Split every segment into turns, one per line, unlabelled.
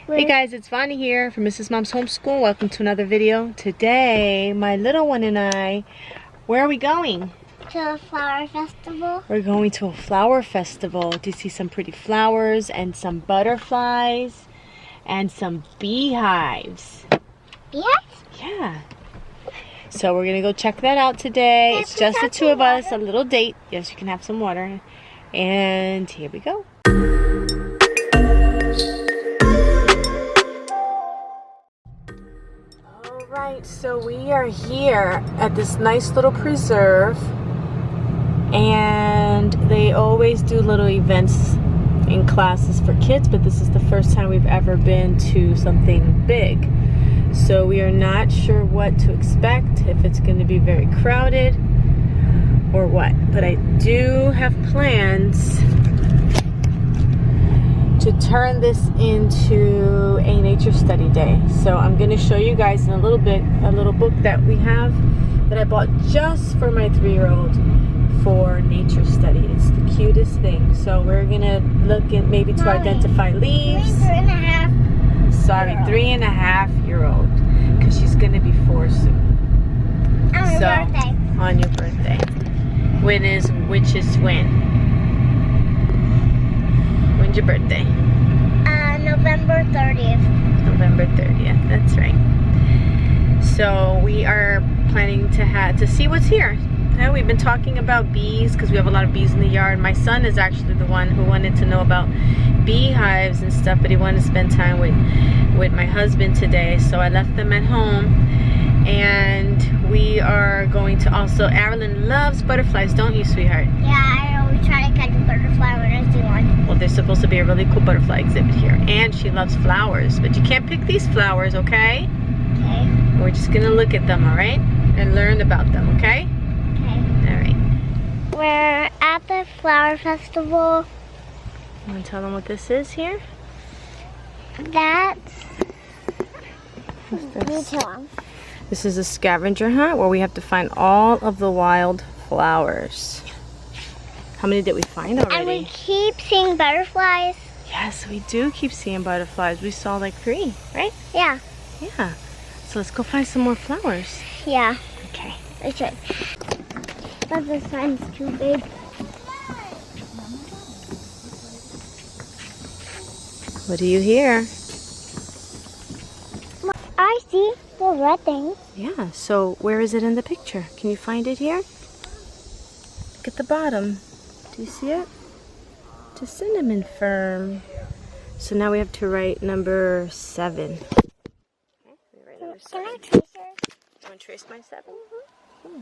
Hey guys, it's Vonnie here from Mrs. Mom's Homeschool. Welcome to another video. Today, my little one and I, where are we going?
To a flower festival.
We're going to a flower festival to see some pretty flowers and some butterflies and some beehives.
Beehives?
Yeah. So we're going to go check that out today. It's just the two of us, a little date. Yes, you can have some water. And here we go. Alright, so we are here at this nice little preserve, and they always do little events in classes for kids, but this is the first time we've ever been to something big. So we are not sure what to expect, if it's going to be very crowded or what, but I do have plans to turn this into a nature study day. So I'm going to show you guys in a little bit a little book that we have that I bought just for my 3-year-old for nature study. It's the cutest thing. So we're going to look at maybe to identify leaves.
3.5.
Sorry, 3.5-year-old, because she's going to be 4 soon.
On your birthday.
On your birthday. Which is when? When's your birthday?
November 30th.
November 30th, that's right. So we are planning to see what's here. We've been talking about bees because we have a lot of bees in the yard. My son is actually the one who wanted to know about beehives and stuff, but he wanted to spend time with my husband today. So I left them at home, and we are going to also, Arilyn loves butterflies, don't you, sweetheart?
Yeah, I always try to catch a butterfly when I see one.
Well, there's supposed to be a really cool butterfly exhibit here. And she loves flowers, but you can't pick these flowers, okay?
Okay.
We're just gonna look at them, all right? And learn about them, okay?
Okay.
All right.
We're at the flower festival.
You wanna tell them what this is here?
That's...
What's
Me
this?
too.
This is a scavenger hunt where we have to find all of the wild flowers. How many did we find already?
And we keep seeing butterflies.
Yes, we do keep seeing butterflies. We saw like 3, right?
Yeah.
Yeah. So let's go find some more flowers.
Yeah.
Okay.
We should. But the sun's too big.
What do you hear?
I see the red thing.
Yeah, so where is it in the picture? Can you find it here? Look at the bottom. Do you see it? To cinnamon fern. So now we have to write number 7. Okay, we write number 7.
Can I trace her?
You want to trace my 7? Mm-hmm.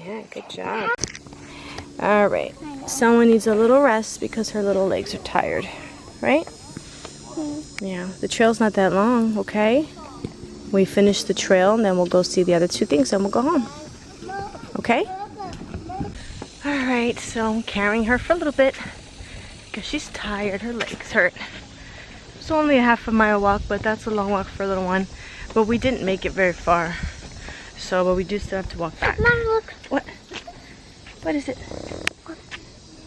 Yeah, good job. All right. Someone needs a little rest because her little legs are tired, right? Yeah, the trail's not that long, okay? We finish the trail and then we'll go see the other 2 things and we'll go home. Okay? All right, so I'm carrying her for a little bit because she's tired, her legs hurt. It's only a half a mile walk, but that's a long walk for a little one. But we didn't make it very far. So, but we do still have to walk back.
Mom, look.
What? What is it?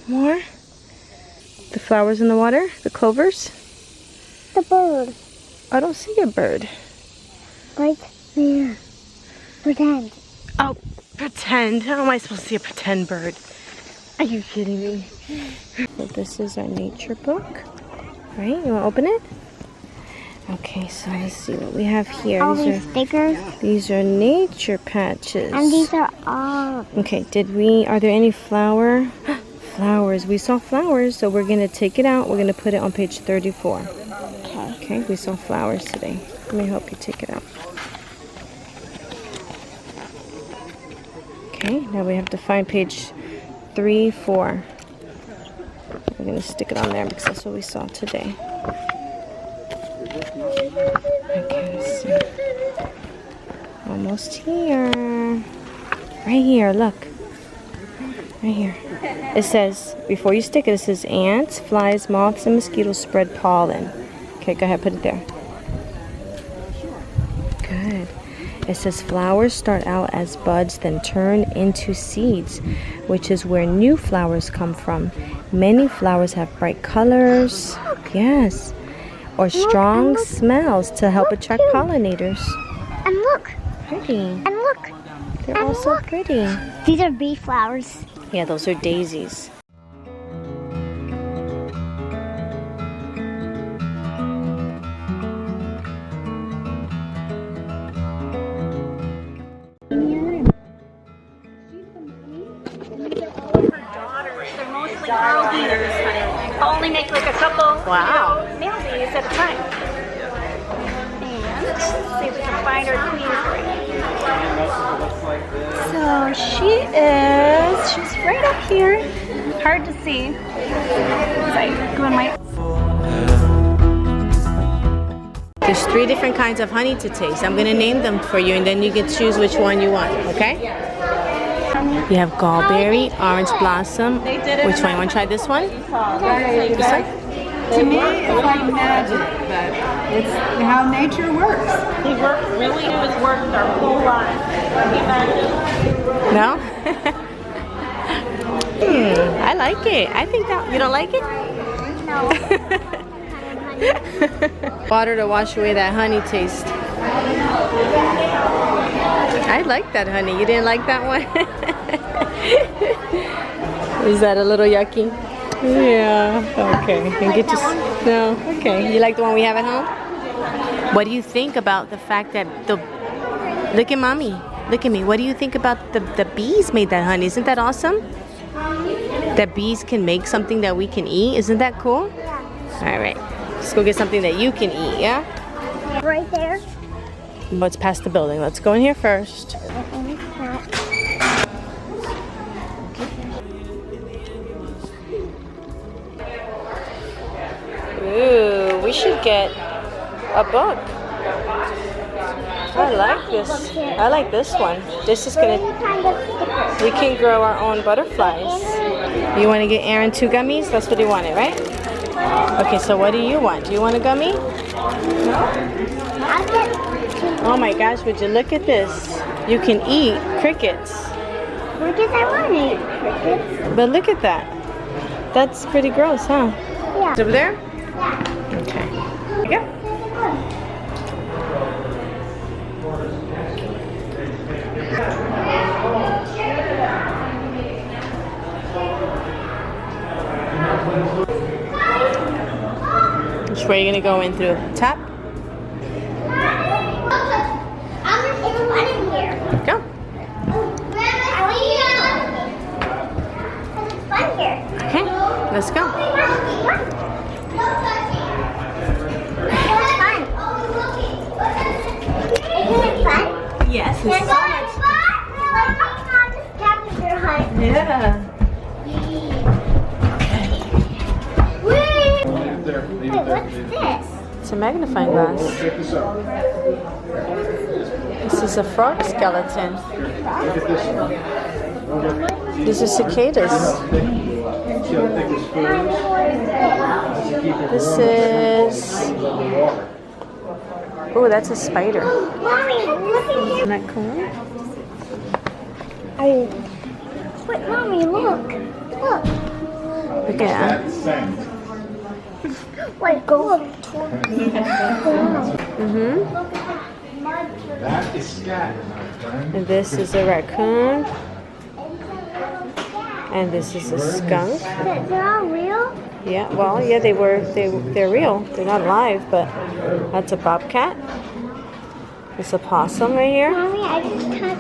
More? The flowers in the water? The clovers?
The bird.
I don't see a bird.
Right there. Pretend.
Oh, pretend. How am I supposed to see a pretend bird? Are you kidding me? So this is our nature book. Right? You want to open it? Okay, so let's see what we have here.
All these stickers.
These are nature patches.
And these are all.
Okay, are there any flowers? We saw flowers, so we're going to take it out. We're going to put it on page 34.
Okay.
Okay, we saw flowers today. Let me help you take it out. Okay, now we have to find page 3, 4. We're going to stick it on there because that's what we saw today. Okay, let's see. Almost here. Right here, look. Right here. It says, before you stick it, it says ants, flies, moths, and mosquitoes spread pollen. Okay, go ahead, put it there. Good. It says flowers start out as buds, then turn into seeds, which is where new flowers come from. Many flowers have bright colors, yes, or strong smells to help attract pollinators.
And look.
Pretty.
And look.
They're all so pretty.
These are bee flowers.
Yeah, those are daisies.
They're mostly girl bees, honey. I'll only make like a couple male bees at a time. And let's see if we can find our queen. So she's right up here. Hard to see.
There's 3 different kinds of honey to taste. I'm gonna name them for you and then you can choose which one you want, okay? You have gallberry, orange blossom. Which one? You want to try this one? This one?
To me, it's like magic, but it's how nature works.
He worked really his work our whole lives.
No? I like it. I think that you don't like it?
No.
Water to wash away that honey taste. I like that honey. You didn't like that one? Is that a little yucky? Yeah. Okay. And get no. Okay. You like the one we have at home? What do you think about the fact that look at mommy. Look at me. What do you think about the bees made that honey? Isn't that awesome? That bees can make something that we can eat. Isn't that cool?
Yeah.
All right. Let's go get something that you can eat. Yeah.
Right there.
Well, it's past the building. Let's go in here first. Ooh, we should get a book. I like this. I like this one. This is gonna. We can grow our own butterflies. You want to get Aaron 2 gummies? That's what he wanted, right? Okay. So what do you want? Do you want a gummy?
I'll get 2.
Oh my gosh! Would you look at this? You can eat crickets.
Because I want to eat crickets.
But look at that. That's pretty gross, huh?
Yeah.
It's over there?
Yeah.
Okay. Here you go. Which way are you going to go in through? Tap?
I'm in here.
Go.
It's fun here.
Okay, let's go.
Isn't it fun?
Yes,
Can I go scavenger hunt?
Yeah.
Wait, what's this?
It's a magnifying glass.
Check this out.
This is a frog skeleton.
Look at this one.
These are cicadas.
See how thick his fur is?
This is... Oh, that's a spider.
Mommy, look at
Isn't that cool?
Wait, Mommy, look. Look.
Look at that.
That's sand.
Wait, go up.
Mm-hmm.
That is scat, my friend.
And this is a raccoon. And this is a skunk.
They're all real?
Yeah, well, yeah, they're real. They're not live, but that's a bobcat. There's a possum right here.
Mommy, I just cut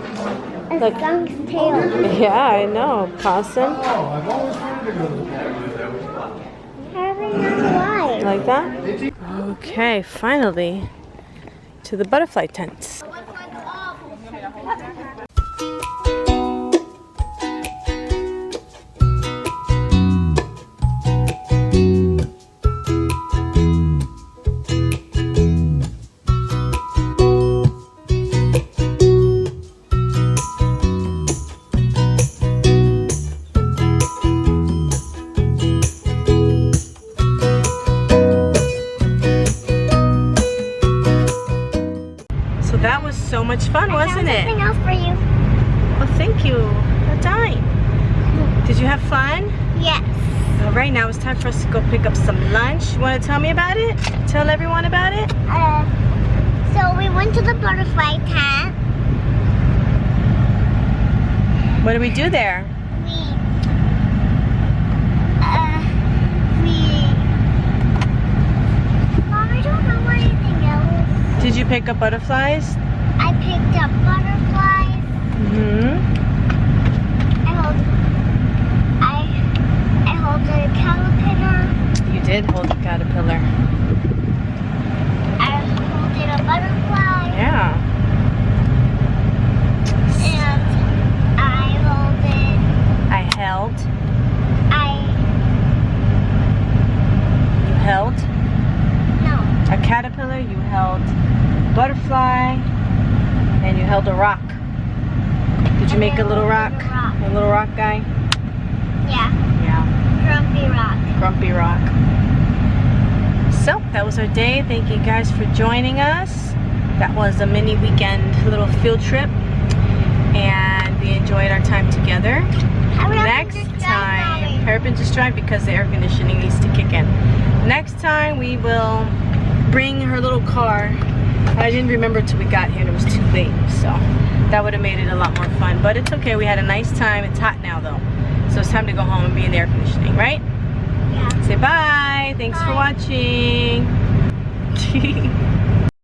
a
Look.
skunk's tail.
Yeah, I know. Possum.
Oh, I've always wanted to go to the park.
How are they not alive?
Like that? Okay, finally to the butterfly tents. much fun, wasn't it?
Something else for you.
Well, thank you. A dime. Did you have fun?
Yes.
All right, now it's time for us to go pick up some lunch. You want to tell me about it? Tell everyone about it?
So we went to the butterfly tent.
What did we do there?
Mom, I don't know anything else.
Did you pick up butterflies?
I picked up butterflies. I hold a caterpillar.
You did hold a caterpillar.
I holded a butterfly.
Yeah.
And I held.
You held
No.
a caterpillar, you held a butterfly, and you held a rock. Did you make a little rock? A little rock guy?
Yeah.
Yeah.
Grumpy rock.
Grumpy rock. So that was our day. Thank you guys for joining us. That was a mini weekend little field trip, and we enjoyed our time together. Next time, hurry up and just drive because the air conditioning needs to kick in. Next time we will bring her little car. I didn't remember till we got here and it was too late, so that would have made it a lot more fun, but it's okay. We had a nice time. It's hot now though, so it's time to go home and be in the air conditioning, right?
Yeah.
Say bye. Thanks for watching.